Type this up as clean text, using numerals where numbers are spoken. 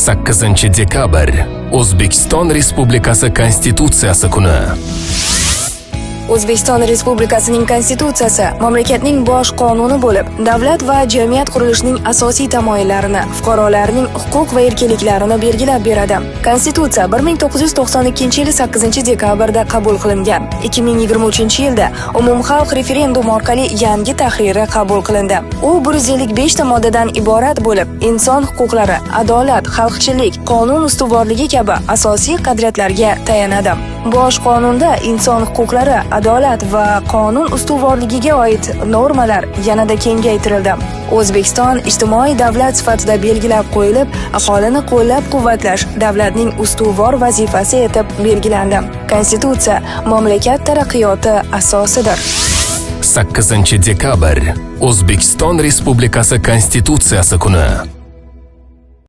8-dekabr O'zbekiston Respublikasi Konstitutsiyasi kuni. O'zbekiston Respublikasining Konstitutsiyasi mamlakatning bosh qonuni bo'lib, davlat va jamiyat qurilishining asosiy tamoyillarini, fuqarolarning huquq va erkinliklarini belgilab beradi. Konstitutsiya 1992-yil 8-dekabrda qabul qilingan. 2023-yilda umumxalq referendum orqali yangi tahriri qabul qilindi. U 155 ta moddadan iborat bo'lib, inson huquqlari, adolat, xalqchilik, qonun ustuvorligi kabi asosiy qadriyatlarga tayanadi. Bosh qonunda inson huquqlari, adolat va qonun ustuvorligiga oid normalar yanada kengaytirildi. O'zbekiston ijtimoiy davlat sifatida belgilab qo'yilib, aholini qo'llab-quvvatlash davlatning ustuvor vazifasi etib belgilandi. Konstitutsiya mamlakat taraqqiyoti asosidir. 8-dekabr O'zbekiston Respublikasi Konstitutsiyasi kuni.